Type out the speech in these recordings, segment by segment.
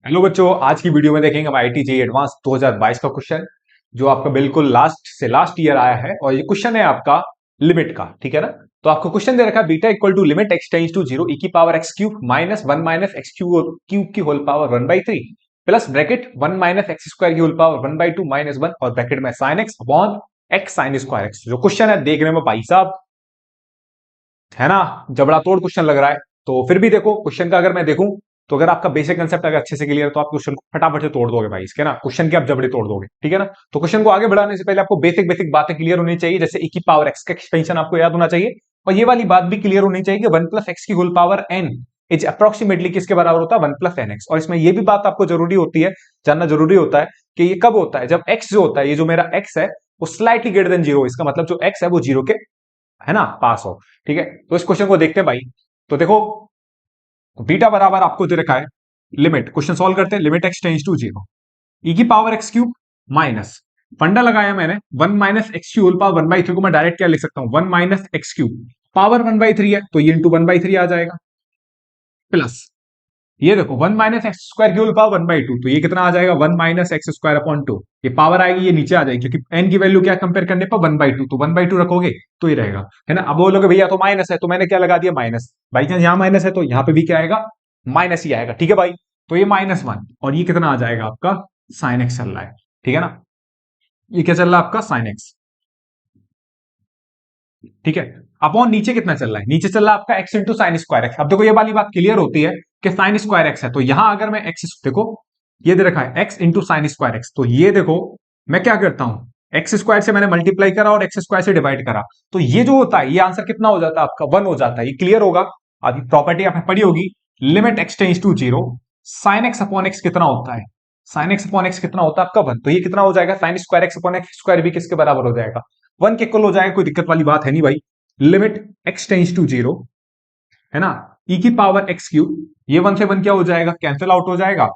Hello बच्चों, आज की वीडियो में देखेंगे हम आईआईटी जेईई एडवांस 2022 का क्वेश्चन जो आपका बिल्कुल लास्ट से लास्ट ईयर आया है। और ये क्वेश्चन है आपका लिमिट का, ठीक है ना। तो आपको क्वेश्चन दे रखा है beta equal to limit x tends to zero E की power x cube minus one minus X cube की whole power one by three plus bracket one minus X square की whole power one by two minus one और bracket में sine x upon X sine square X. जो question है देखने में भाई साहब है ना, जबड़ा तोड़ क्वेश्चन लग रहा है। तो फिर भी देखो क्वेश्चन का अगर मैं देखूं तो अगर आपका बेसिक कंसेप्ट अगर अच्छे से क्लियर है तो आप क्वेश्चन को फटाफट से तोड़ दोगे भाई, इसके ना क्वेश्चन के आप जबड़े तोड़ दोगे, ठीक है ना। तो क्वेश्चन को आगे बढ़ाने से पहले आपको बेसिक बेसिक बातें क्लियर होनी चाहिए, जैसे e की पावर x का एक्सपेंशन आपको याद होना चाहिए और ये वाली बात भी क्लियर होनी चाहिए कि वन प्लस एक्स की whole power n is approximately किसके बराबर होता है, वन प्लस एन एक्स। और इसमें ये भी बात आपको जरूरी होती है, जानना जरूरी होता है कि ये कब होता है, जब x जो होता है, ये जो मेरा x है वो स्लाइटली ग्रेटर देन जीरो, इसका मतलब जो x है वो जीरो के है ना पास हो, ठीक है। तो इस क्वेश्चन को देखते हैं भाई। तो देखो बीटा बराबर आपको दे रखा है लिमिट, क्वेश्चन सॉल्व करते हैं, limit x tends to zero E की पावर एक्स क्यूब माइनस फंडा लगाया मैंने one minus X cube whole power one by three को मैं डायरेक्ट क्या लिख सकता हूं, one minus X cube power one by three है तो ये इंटू वन बाई थ्री आ जाएगा प्लस ये देखो वन माइनस एक्स स्क्वायर की whole power one by two तो ये कितना आ जाएगा, one minus X square upon two. ये पावर आएगी, ये नीचे आ जाएगी क्योंकि एन की वैल्यू क्या कंपेयर करने पर वन बाई टू, तो वन बाई टू रखोगे तो ये रहेगा, है ना। अब बोलोगे भैया तो माइनस है, तो मैंने क्या लगा दिया माइनस, भाई चांस यहां माइनस है तो यहां पे भी क्या आएगा, माइनस ही आएगा, ठीक है भाई। तो ये माइनस वन और ये कितना आ जाएगा आपका साइन एक्स चल रहा है, ठीक है ना। ये क्या चल रहा है आपका साइन एक्स, ठीक है। अपॉन नीचे कितना चल रहा है, नीचे चल रहा है आपका x into sine square x. अब देखो ये वाली बात क्लियर होती है कि साइन स्क्वायर एक्स है, तो यहां अगर मैं एक्स देखो ये दे रखा है x into sine square x, तो ये देखो मैं क्या करता हूं, एक्स स्क्वायर से मैंने मल्टीप्लाई करा और एक्स स्क्वायर से डिवाइड करा, तो ये जो होता है ये आंसर कितना हो जाता है आपका, वन हो जाता है। ये क्लियर होगा। अभी प्रॉपर्टी आपने पढ़ी होगी, limit x tends to zero sine x upon x कितना होता है, साइन एक्स अपॉन एक्स कितना होता है आपका वन, तो ये कितना हो जाएगा, sign square x upon x square भी किसके बराबर हो जाएगा, वन के इक्वल हो जाएगा, कोई दिक्कत वाली बात है नहीं भाई। Limit x tends to zero है ना, ई की पावर एक्स क्यूब, ये वन से वन क्या हो जाएगा, कैंसिल आउट हो जाएगा,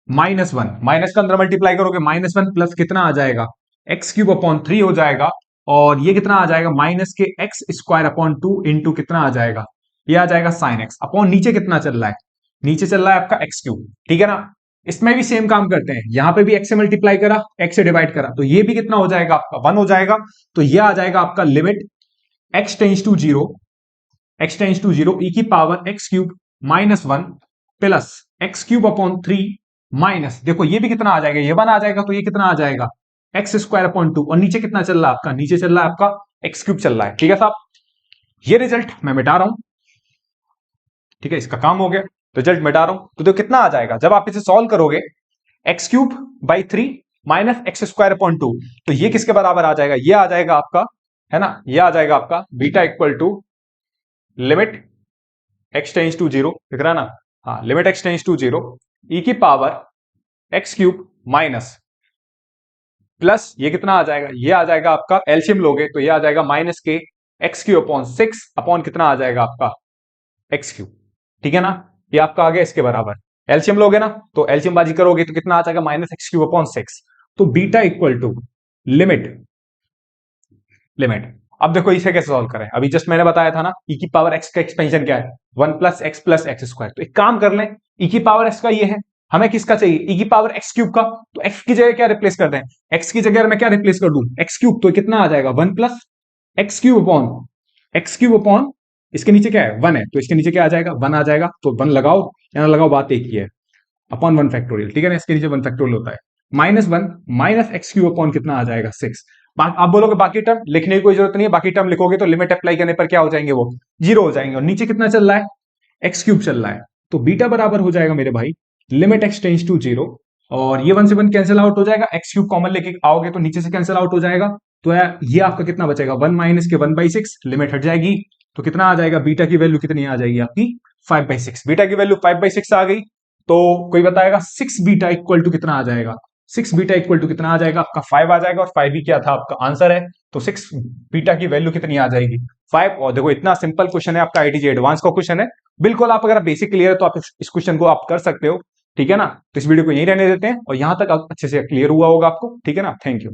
माइनस वन माइनस का अंदर मल्टीप्लाई करोगे माइनस वन प्लस कितना आ जाएगा, एक्स क्यूब अपॉन थ्री हो जाएगा और ये कितना आ जाएगा, माइनस के x square upon two into कितना आ जाएगा, ये आ जाएगा साइन एक्स अपॉन नीचे कितना चल रहा है, नीचे चल रहा है आपका एक्स क्यूब, ठीक है ना। इसमें भी सेम काम करते हैं, यहां पे भी एक्स से मल्टीप्लाई करा एक्स से डिवाइड करा तो ये भी कितना हो जाएगा आपका वन हो जाएगा। तो ये आ जाएगा आपका limit x tends to zero, X tends to zero E की power x cube minus one plus X cube upon three minus, देखो ये भी कितना आ जाएगा, ये वन आ जाएगा तो ये कितना आ जाएगा एक्स स्क्वायर अपॉन टू और नीचे कितना चल रहा है आपका, नीचे चल रहा है आपका एक्स क्यूब चल रहा है, ठीक है साहब। ये रिजल्ट मैं मिटा रहा हूं, ठीक है, इसका काम हो गया, रिजल्ट मिटा रहा हूं। तो देखो कितना आ जाएगा जब आप इसे सॉल्व करोगे, x cube by three minus X square upon two, तो ये किसके बराबर आ जाएगा, ये आ जाएगा आपका है ना, ये आ जाएगा आपका beta equal to limit x tends to zero, दिख रहा है ना, हाँ limit x tends to zero E की power x cube minus plus ये कितना आ जाएगा, ये आ जाएगा आपका एलसीएम लोगे तो ये आ जाएगा माइनस के x cube upon six upon कितना आ जाएगा आपका एक्स क्यूब, ठीक है ना। ये आपका आ गया इसके बराबर, एलसीएम लोगे ना तो एलसीएम बाजी करोगे तो कितना आ जाएगा, minus X cube upon six. तो beta equal to limit limit अब देखो इसे कैसे सॉल्व करें, अभी जस्ट मैंने बताया था ना ई की पावर एक्स का एक्सपेंशन क्या है, वन प्लस एक्स स्क्वायर। तो एक काम कर लें, ई की पावर एक्स का ये है, हमें किसका चाहिए, ई की पावर एक्स क्यूब का, तो एक्स की जगह क्या रिप्लेस कर दें, एक्स की जगह मैं क्या रिप्लेस कर दूं एक्स क्यूब, तो कितना आ जाएगा one plus X cube upon इसके नीचे क्या है वन है तो इसके नीचे क्या आ जाएगा वन आ जाएगा, तो वन लगाओ या ना लगाओ बात एक ही है, अपॉन वन फैक्टोरियल, ठीक है ना, इसके नीचे वन फैक्टोरियल होता है, minus one minus X cube upon कितना आ जाएगा सिक्स। आप बोलोगे बाकी टर्म लिखने की कोई जरूरत नहीं है, बाकी टर्म लिखोगे तो लिमिट अप्लाई करने पर क्या हो जाएंगे, वो जीरो हो जाएंगे और नीचे कितना चल रहा है एक्स क्यूब चल रहा है। तो बीटा बराबर हो जाएगा मेरे भाई limit x tends to zero और ये वन से वन कैंसिल आउट हो जाएगा, एक्स क्यूब कॉमन लेके आओगे तो नीचे से कैंसिल आउट हो जाएगा, तो ये आपका कितना बचेगा वन माइनस के वन बाई सिक्स, लिमिट हट जाएगी तो कितना आ जाएगा, बीटा की वैल्यू कितनी आ जाएगी आपकी फाइव बाई सिक्स, बीटा की वैल्यू फाइव बाई सिक्स आ गई। तो कोई बताएगा सिक्स बीटा इक्वल टू कितना आ जाएगा, सिक्स बीटा इक्वल टू कितना आ जाएगा आपका फाइव आ जाएगा, और फाइव ही क्या था आपका आंसर है, तो सिक्स बीटा की वैल्यू कितनी आ जाएगी फाइव। और देखो इतना सिंपल क्वेश्चन है आपका, आईआईटी एडवांस का क्वेश्चन है, बिल्कुल आप अगर बेसिक क्लियर है तो आप इस क्वेश्चन को आप कर सकते हो, ठीक है ना। तो इस वीडियो को यहीं रहने देते हैं और यहां तक अच्छे से क्लियर हुआ होगा आपको, ठीक है ना, थैंक यू।